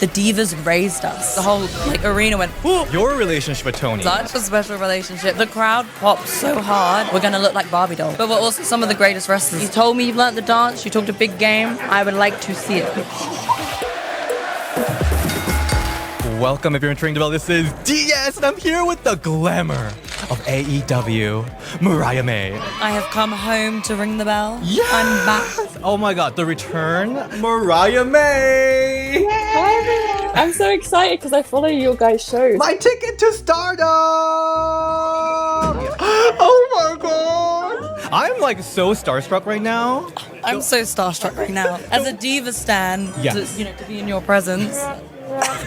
the Divas raised us. The whole like arena went, whoa. Your relationship with Toni. Such a special relationship. The crowd popped so hard. We're gonna look like Barbie dolls. But we're also some of the greatest wrestlers. You told me you've learned the dance. You talked a big game. I would like to see it. Welcome, if you're entering the Belle, this is DS, and I'm here with the glamour of AEW, Mariah May. I have come home to ring the bell. Yes! I'm back. Oh my god, the return, Mariah May! Hi everyone! I'm so excited because I follow your guys' shows. My ticket to Stardom! Oh my god! I'm like so starstruck right now. I'm so starstruck right now. As a Diva stan, Yes. to be in your presence.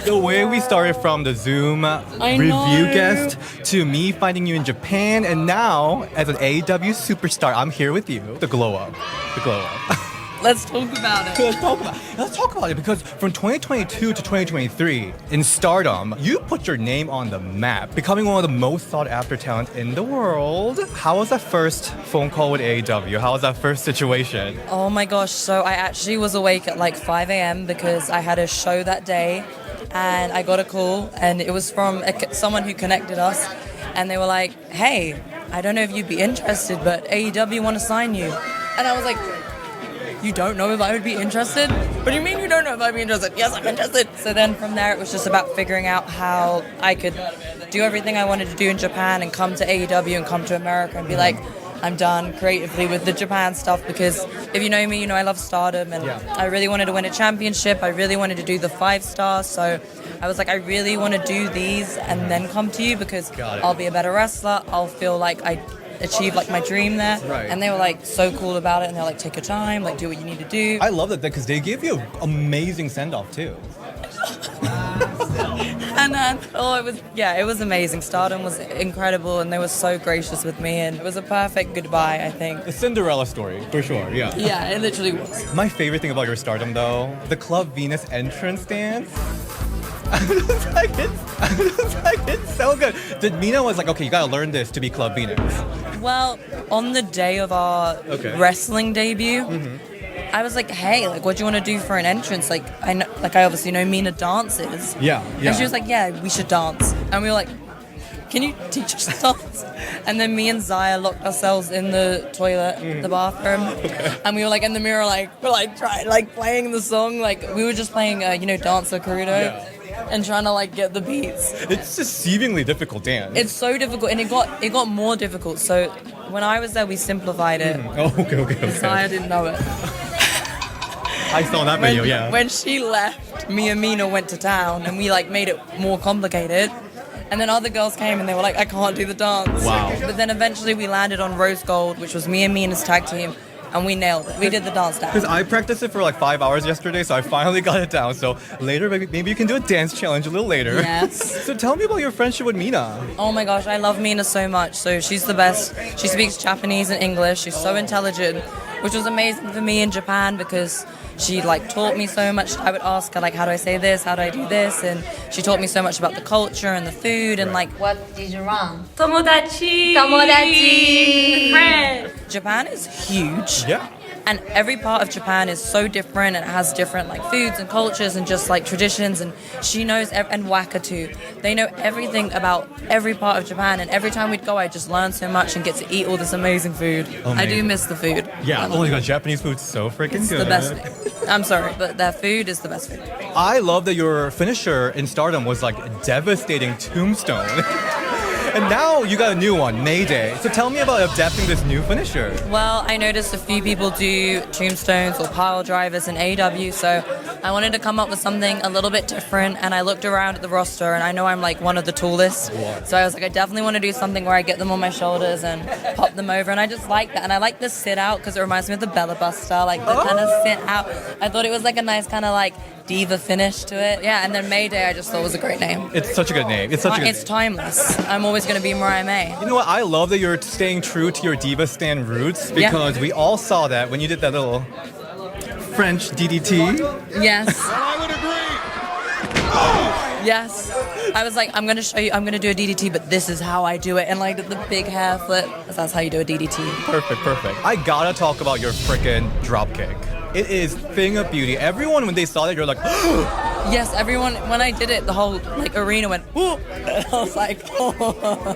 The way we started from the Zoom review guest to me finding you in Japan, and now as an AEW superstar, I'm here with you. The glow up. The glow up. Let's talk about it. Let's talk about it because from 2022 to 2023 in Stardom, you put your name on the map, becoming one of the most sought after talent in the world. How was that first phone call with AEW? How was that first situation? Oh my gosh, so I actually was awake at like 5 a.m. because I had a show that day and I got a call and it was from someone who connected us and they were like, hey, I don't know if you'd be interested, but AEW want to sign you. And I was like, you don't know if I would be interested? What do you mean you don't know if I'd be interested? Yes, I'm interested. So then from there, it was just about figuring out how I could do everything I wanted to do in Japan and come to AEW and come to America and be like, I'm done creatively with the Japan stuff because if you know me, you know I love Stardom and I really wanted to win a championship. I really wanted to do the 5-star. So I was like, I really want to do these and then come to you because I'll be a better wrestler. I'll feel like I achieve like my dream there, and they were like so cool about it, and they're like, take your time, like do what you need to do. I love that because they gave you an amazing send-off too. And it was amazing. Stardom was incredible, and they were so gracious with me, and it was a perfect goodbye, I think. A Cinderella story, for sure, yeah. Yeah, it literally was. My favorite thing about your Stardom though, the Club Venus entrance dance. It's so good. Mina was like, okay, you gotta learn this to be Club Venus. Well, on the day of our wrestling debut, I was like, hey, like, what do you want to do for an entrance? Like, I obviously know Mina dances. Yeah. And she was like, yeah, we should dance. And we were like, can you teach us to dance? And then me and Zaya locked ourselves in the toilet, the bathroom, and we were like in the mirror, like we're like trying, like playing the song, like we were just playing, Dancer Carudo, and trying to like get the beats. It's a deceivingly difficult dance. It's so difficult, and it got more difficult. So when I was there, we simplified it. Oh, okay. Zaya didn't know it. I saw that video, yeah. When she left, me and Mina went to town, and we like made it more complicated. And then other girls came and they were like, I can't do the dance. Wow. But then eventually we landed on Rose Gold, which was me and Mina's tag team, and we nailed it. We did the dance down. Because I practiced it for like 5 hours yesterday, so I finally got it down. So later, maybe you can do a dance challenge a little later. Yes. So tell me about your friendship with Mina. Oh my gosh, I love Mina so much. So she's the best. She speaks Japanese and English. She's so intelligent, which was amazing for me in Japan because she like taught me so much. I would ask her like, how do I say this? How do I do this? And she taught me so much about the culture and the food and like, what did you run? Tomodachi. Friend. Japan is huge. Yeah. And every part of Japan is so different and it has different like foods and cultures and just like traditions, and she knows and Waka too. They know everything about every part of Japan, and every time we'd go I just learn so much and get to eat all this amazing food. Amazing. I do miss the food. Yeah, oh my god, Japanese food's so freaking It's good. the best thing. I'm sorry, but their food is the best food. I love that your finisher in Stardom was like a devastating tombstone. And now you got a new one, Mayday. So tell me about adapting this new finisher. Well, I noticed a few people do tombstones or pile drivers in AEW, so I wanted to come up with something a little bit different, and I looked around at the roster, and I know I'm like one of the tallest, so I was like, I definitely want to do something where I get them on my shoulders and pop them over, and I just like that, and I like the sit out because it reminds me of the Bella Buster, like the kind of sit out. I thought it was like a nice kind of like diva finish to it. Yeah, and then Mayday I just thought was a great name. It's such a good name. It's timeless. I'm always going to be Mariah May. You know what? I love that you're staying true to your diva stan roots because we all saw that when you did that little French DDT. Yes. I would agree. Yes. I was like, I'm going to show you, I'm going to do a DDT, but this is how I do it. And like the big hair flip, that's how you do a DDT. Perfect. I gotta talk about your frickin' dropkick. It is thing of beauty. Everyone, when they saw that, you're like, Yes, everyone, when I did it, the whole like arena went, whoop. I was like, oh.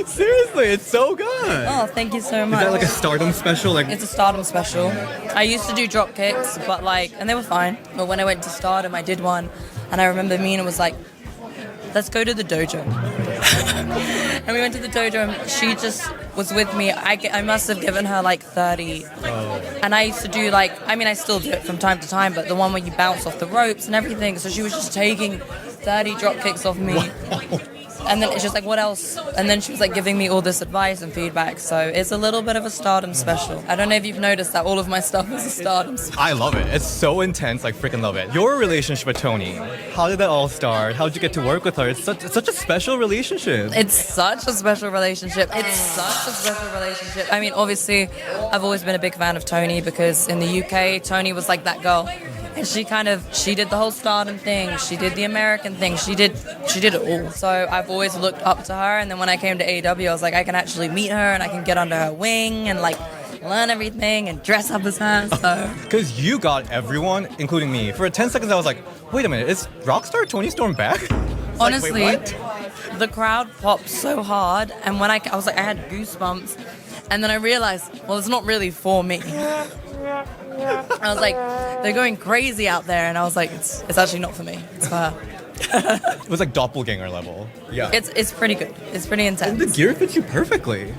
Seriously, it's so good. Oh, thank you so Is much. that like a Stardom special? Like, It's a Stardom special. I used to do drop kicks, but and they were fine. But when I went to Stardom, I did one, and I remember Mina was like, let's go to the dojo. And we went to the dojo, and she just was with me. I must have given her like 30. And I used to do I still do it from time to time, but the one where you bounce off the ropes and everything. So she was just taking 30 drop kicks off me. wow. And then it's just like, what else? And then she was like giving me all this advice and feedback. So it's a little bit of a Stardom special. I don't know if you've noticed that all of my stuff is a Stardom special. I love it. It's so intense. Like, freaking love it. Your relationship with Toni, how did that all start? How did you get to work with her? It's such a special relationship. It's such a special relationship. I mean, obviously, I've always been a big fan of Toni because in the UK, Toni was like that girl. And she did the whole Stardom thing. She did the American thing. She did it all. So I've always looked up to her. And then when I came to AEW, I was like, I can actually meet her and I can get under her wing and like learn everything and dress up as her. So Because you got everyone, including me. For 10 seconds, I was like, wait a minute, is Rockstar Toni Storm back? It's honestly, like, wait, what? the crowd popped so hard. And when I was like, I had goosebumps. And then I realized, well, it's not really for me. I was like, they're going crazy out there, and I was like, it's actually not for me. It's for her. It was like doppelganger level. Yeah. It's pretty good. It's pretty intense. And the gear fits you perfectly.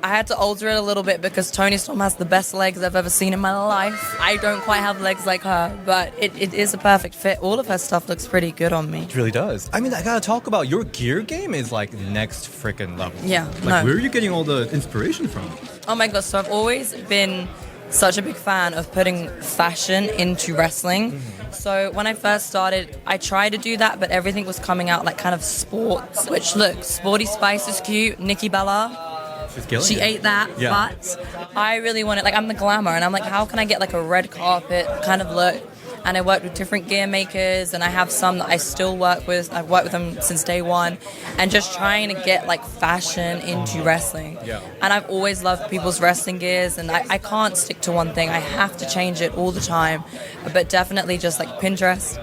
I had to alter it a little bit because Toni Storm has the best legs I've ever seen in my life. I don't quite have legs like her, but it is a perfect fit. All of her stuff looks pretty good on me. It really does. I mean, I gotta talk about your gear game is like next freaking level. Yeah, Like, no. where are you getting all the inspiration from? Oh my gosh, so I've always been such a big fan of putting fashion into wrestling. Mm-hmm. So when I first started, I tried to do that, but everything was coming out like kind of sports, which look, Sporty Spice is cute, Nikki Bella. She's killing She it. ate that, Yeah. but I really wanted, like, I'm the Glamour, and I'm like, how can I get like a red carpet kind of look? And I worked with different gear makers, and I have some that I still work with. I've worked with them since day one, and just trying to get like fashion into wrestling. Yeah. And I've always loved people's wrestling gears, and I can't stick to one thing. I have to change it all the time. But definitely just like Pinterest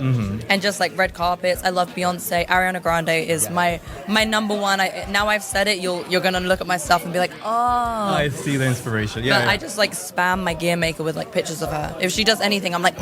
and just like red carpets. I love Beyonce. Ariana Grande is my number one. Now I've said it, you're gonna look at my stuff and be like, oh. I see the inspiration. Yeah. But I just like spam my gear maker with like pictures of her. If she does anything, I'm like,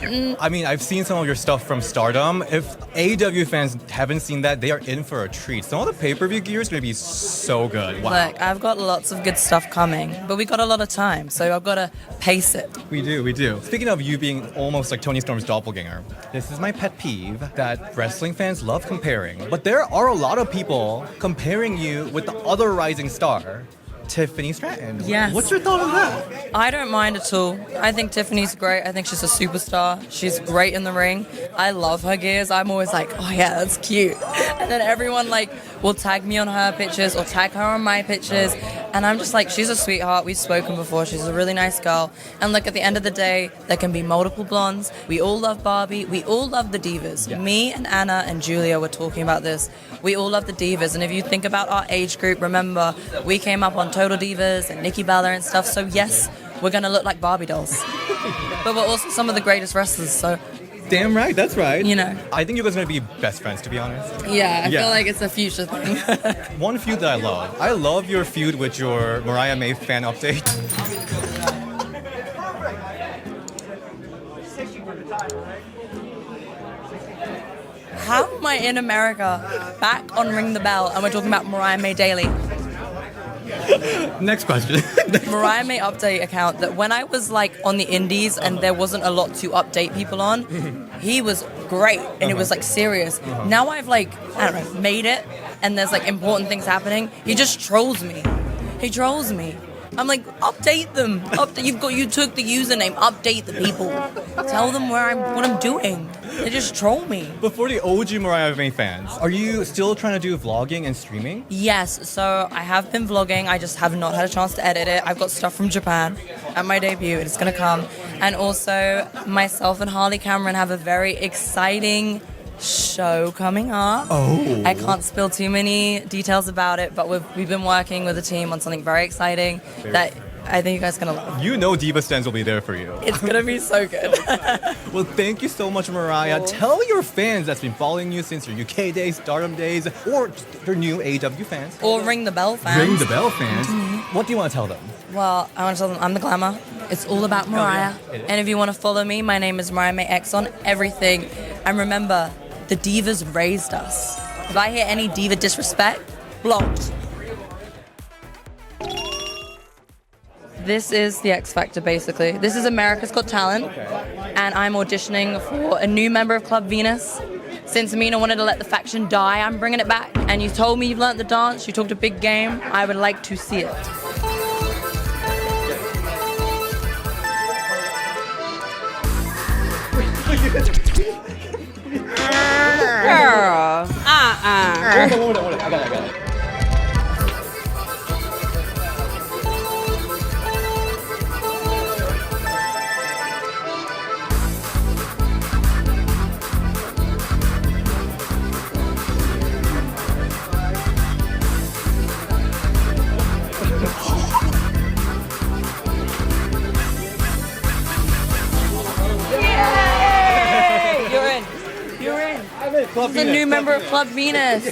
I mean, I've seen some of your stuff from Stardom. If AEW fans haven't seen that, they are in for a treat. Some of the pay-per-view gear is going to be so good. Wow. Look, I've got lots of good stuff coming, but we got a lot of time, so I've got to pace it. We do. Speaking of you being almost like Toni Storm's doppelganger, this is my pet peeve that wrestling fans love comparing. But there are a lot of people comparing you with the other rising star, Tiffany Stratton. Yes. What's your thought on that? I don't mind at all. I think Tiffany's great. I think she's a superstar. She's great in the ring. I love her gears. I'm always like, oh yeah, that's cute. And then everyone like will tag me on her pictures or tag her on my pictures. And I'm just like, she's a sweetheart. We've spoken before. She's a really nice girl. And look, at the end of the day, there can be multiple blondes. We all love Barbie. We all love the divas. Yeah. Me and Anna and Julia were talking about this. We all love the divas. And if you think about our age group, remember, we came up on Total Divas and Nikki Bella and stuff. So yes, we're going to look like Barbie dolls. But we're also some of the greatest wrestlers. So, Damn right, that's right. you know, I think you guys are going to be best friends, to be honest. yeah, I Yeah. feel like it's a future thing. One feud that I love your feud with your Mariah May fan update. How am I in America back on Ring the Belle and we're talking about Mariah May Daily? Next question. Mariah May update account that when I was like on the indies and there wasn't a lot to update people on, he was great and it was like serious. Now I've like, I don't know, made it and there's like important things happening. He just trolls me. He trolls me. I'm like, update them. You took the username. Update the people. Tell them what I'm doing. They just troll me. Before the OG Mariah May fans, are you still trying to do vlogging and streaming? Yes, so I have been vlogging. I just have not had a chance to edit it. I've got stuff from Japan at my debut. It's going to come. And also, myself and Harley Cameron have a very exciting show coming up. Oh. I can't spill too many details about it, but we've been working with a team on something very exciting that I think you guys are gonna love. You know Diva Stands will be there for you. It's gonna be so good. Well, thank you so much, Mariah. Cool. Tell your fans that's been following you since your UK days, Stardom days, or your new AEW fans. Or Ring the Belle fans. Ring the Bell fans. What do you want to tell them? Well, I want to tell them I'm the Glamour. It's all about Mariah. It is. And if you want to follow me, my name is Mariah May X on everything. And remember, the Divas raised us. If I hear any diva disrespect, blocked. This is the X Factor, basically. This is America's Got Talent, and I'm auditioning for a new member of Club Venus. Since Mina wanted to let the faction die, I'm bringing it back. And you told me you've learnt the dance, you talked a big game. I would like to see it. Girl. Hold on. I got it. You're in. I'm in Club He's a new member of Club Venus.